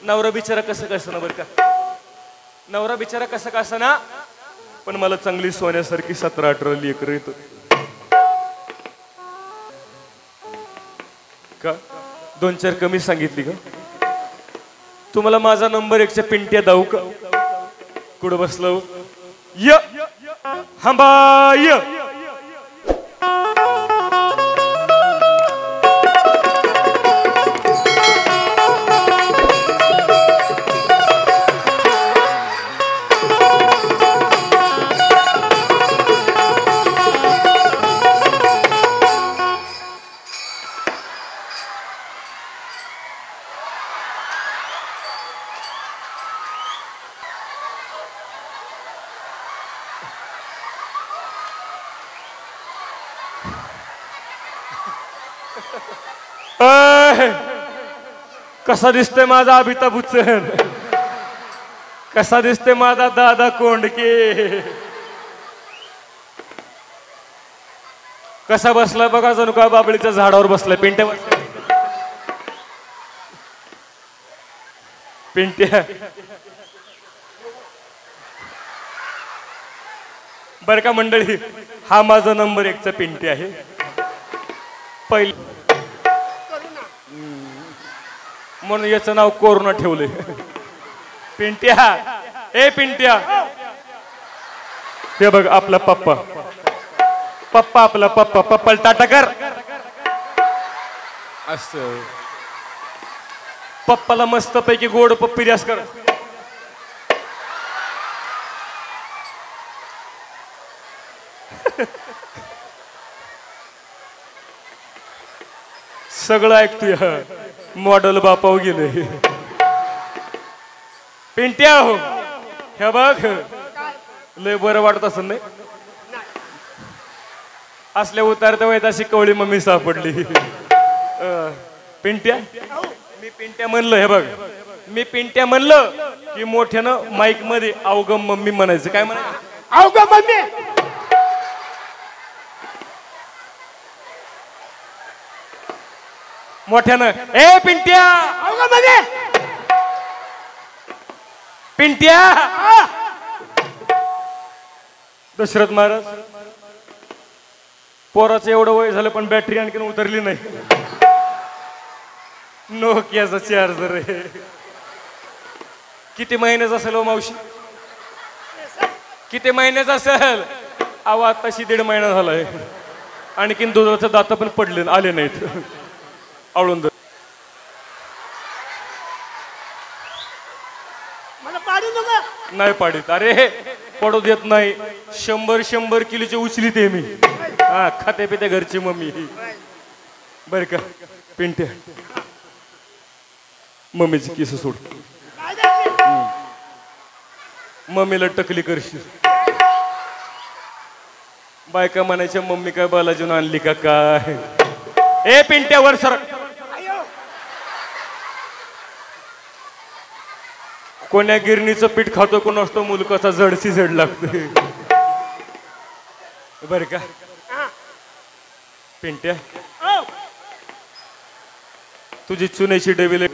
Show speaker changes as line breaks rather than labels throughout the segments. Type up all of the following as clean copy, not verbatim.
नवरा बिचारा कसं कसं ना बरं का, नवरा बिचारा कसं कसं ना, पण मला चांगली सोन्यासारखी 17-18 लेकरं येत का. 2-4 कमी सांगितली का. तुम्हाला माझा नंबर 1च्या पिंट्या दाऊ का. कुठं बसलो य हंबाय. कसा दिसतोय माझा अमिताभ बच्चन, कसा दिसतोय माझा दादा कोंडके, कसा बसलाय बघा जणू का बाबळीच्या झाडावर बसलाय. पिंट्या पिंट्या बर का मंडळी, हा माझा नंबर 1चा पिंट्या आहे. पहिले म्हणून याचं नाव कोरोना ठेवले. पिंट्या ए पिंट्या, हे बघ आपला पप्पा, पप्पा आपला पप्पा, पप्पाला टाटा कर. असं पप्पाला मस्त पैकी गोड पप्पी द्यास कर. सगळं ऐकतोय, मॉडेल बापाव गेले. पिंट्या हो, हे बघ लय बरं वाटत असं नाही, असल्या उतारता वयात अशी कवळी मम्मी सापडली. पिंट्या मी पिंट्या म्हणलं, हे बघ मी पिंट्या म्हणलं की मोठ्यानं माईक मध्ये अवगम मम्मी म्हणायचं. काय म्हणायचं.
अवगम मम्मी.
मोठ्यानं ए पिंट्या,
अवगम मम्मी.
पिंट्या. दशरथ महाराज, पोराचं एवढं वय झालं पण बॅटरी आणखीन उतरली नाही. नोकियाचा चार्जर आहे. किती महिन्याचा असेल हो मावशी, किती महिन्याचा असेल. आवाज तशी 1.5 महिना झालाय, आणखीन दुधाचं दात पण पडले आले नाहीत. आवळून
मला पाडू नका.
नाही पाडीत, अरे पडू देत नाही. 100 किलोची उचली ते मी. हा खाते पिते घरची मम्मी. बर का पिंट्या, मम्मीची किस सोड, मम्मीला टकली करशील. बायका म्हणायच्या मम्मी काय बालाजीन आणली का काय. ए पिंट्या वर सर. कोण्या गिरणीचं पीठ खातो कोण असतो, मुलकाचा जडसी जड लागते. बर का पिंट्या, तुझी चुन्याची डबी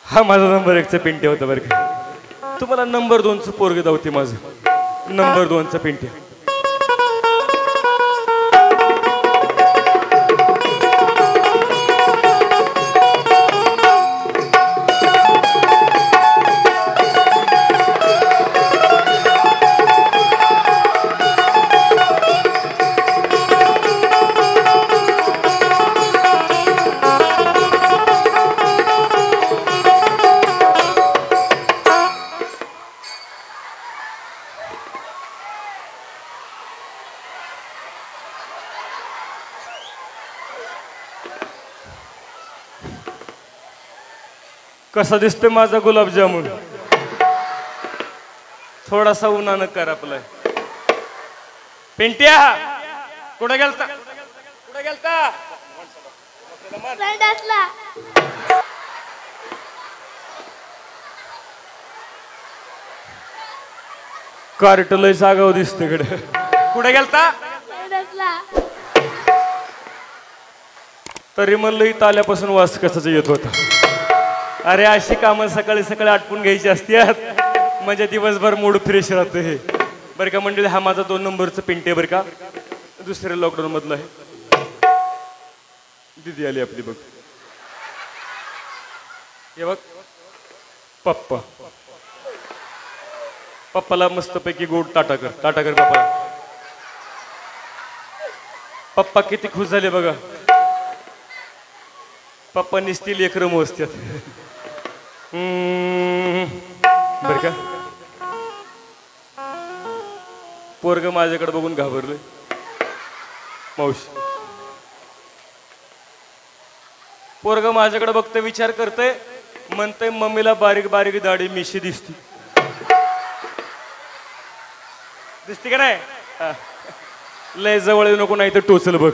हा माझा नंबर 1चा पिंट्या होता बरं का. तुम्हाला नंबर 2चं पोरग धावते माझं. नंबर 2चा पिंट्या. कसा दिसतोय माझा गुलाबजामुन. थोडासा उन्हानं करपलाय. पिंट्या कुठे गेलता, कुठे गेलता.
संडासला.
कार्ट लय जागाव दिसते कडे. कुठे गेलता? तरी म्हणलं इथं आल्यापासून वास कसाचा येत होता. अरे अशी कामं सकाळी सकाळी आटपून घ्यायची असतात म्हणजे दिवसभर मूड फ्रेश राहतं. हे बरं का मंडळी, हा माझा 2 नंबरचं पिंटे बरं का, दुसऱ्या लॉकडाऊन मधलं आहे. दिदी आली आपली बघ. हे बघ पप्पा. पप्पाला मस्तपैकी गोड टाटा कर पप्पा. पप्पा किती खुश झाले बघा. पप्पा निसतील लेकरं मोजतात. बर का. पोरग माझ्याकडे बघून घाबरले. मावशी पोरग माझ्याकडे बघतोय, विचार करतोय, म्हणतोय मम्मीला बारीक बारीक दाढी मिशी दिसती का नाही? लय जवळ येऊ नको नाही तर टोचल बघ.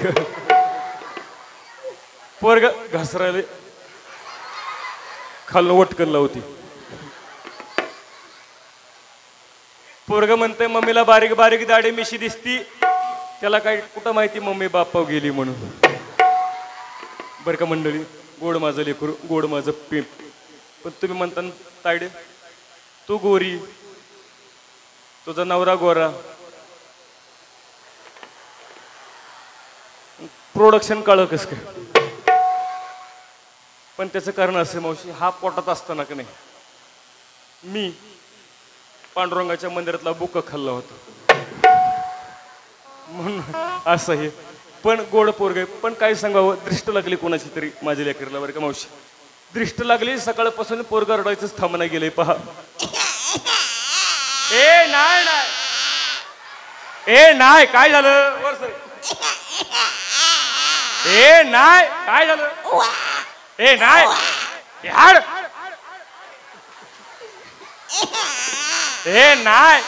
पोरग घसरायले खालनं वटकन लावती. पोरग म्हणतंय मम्मीला बारीक बारीक दाढी मिशी दिसती. त्याला काय कुठं माहिती मम्मी बापाव गेली म्हणून. बरं का मंडळी, गोड माझं लेकरू, गोड माझं पिंप. पण तुम्ही म्हणता तायडे तू गोरी, तुझा नवरा गोरा, प्रोडक्शन काळ कस काय? पण त्याचं कारण असं मावशी, हा पोटात असताना का नाही मी पांडुरंगाच्या मंदिरातला बुक खाल्ला होता म्हणून असं हे. पण गोड पोरग. पण काय सांगावं, दृष्ट लागली कोणाची तरी माझ्या लेकरला बरं का मावशी. दृष्ट लागली, सकाळपासून पोरग रडायचंच थांबना गेले पहा. ए नाही नाही, ए नाही, काय झालं वर सर? ए नाही, काय झालं? ए नाही, हाड. ए नाही,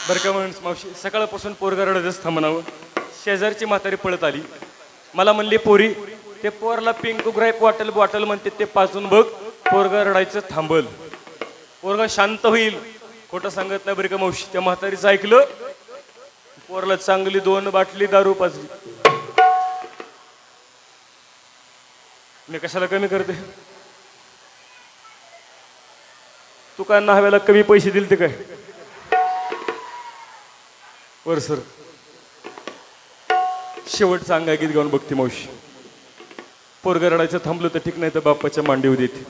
बरं का म्हणून मावशी सकाळपासून पोरगा रडतच थांबणावं. शेजारची म्हातारी पळत आली, मला म्हणली पोरी ते पोरला पिंक ग्राईप बॉटल म्हणते ते पाचून बघ, पोरगा रडायचं थांबल, पोरगा शांत होईल. खोटं सांगत नाही बरं का मावशी. त्या म्हातारीचं ऐकलं, पोरला चांगली 2 बाटली दारू पाजली. मी कशाला कमी करते? तू काय नाहव्याला कमी पैसे दिले ते काय वर सर? शेवट सांगा गीत गाऊन बघते मावशी. पोरग रडायचं थांबलं तर ठीक, नाही तर बाप्पाच्या मांडीवर देते.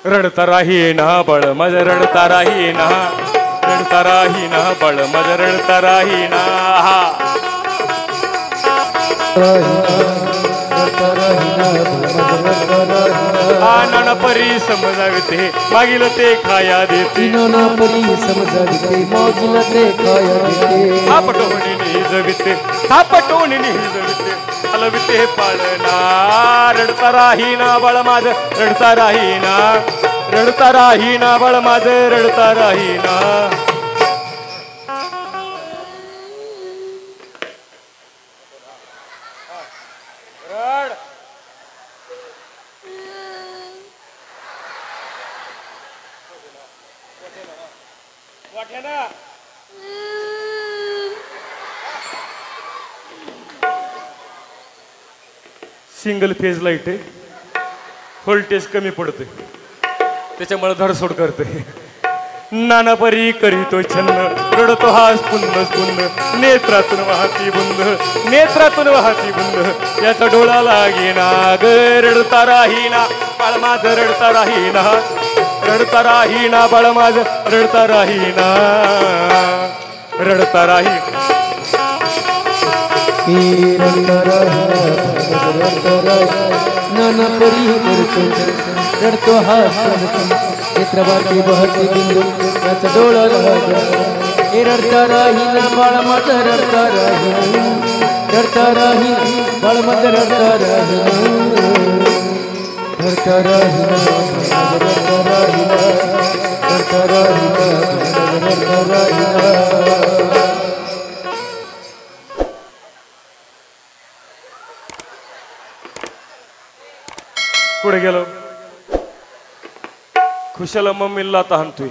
रडता राही ना बाळ माझं, रडता राही ना, रडता राही ना बाळ माझं, रडता राही ना. नाना परी समजाविते मागील ते खाया देते,
नाना परी समजाविते मागील ते खाया देते.
हा पटवणी निजविते, हा पटवणी निजविते, हलविते पाळना. रडता राही ना बाळ माझं, रडता राही ना, रडता राही ना बाळ माझं, रडता राही ना. सिंगल फेज लाईट आहे, व्होल्टेज कमी पडते त्याच्यामुळे धडसोड करते. नाना परी करीतो छन्न, रडतो हास पुन्न पुन्न, नेत्रातून वाहती बुंद, नेत्रातून वाहती बुंद, याचा डोळा लागेना ग. रडता राहीना बाळ माझं, रडता राहीना, रडता राहीना बाळ माझं, रडता राहीना, रडता राही.
नाना परी करतो रडतो हा नेत्रवाटी बहती बिंदू, त्याचा डोळा लागला. हे रडता राहीना बाळ माझं, रडता राहीना, रडता राहीना बाळ माझं, रडता राहीना, रडता राहीना, रडता राहीना, रडता राहीना, रडता राहीना.
कुठे गेलो खुशाला मम्मीला आता हाणतोय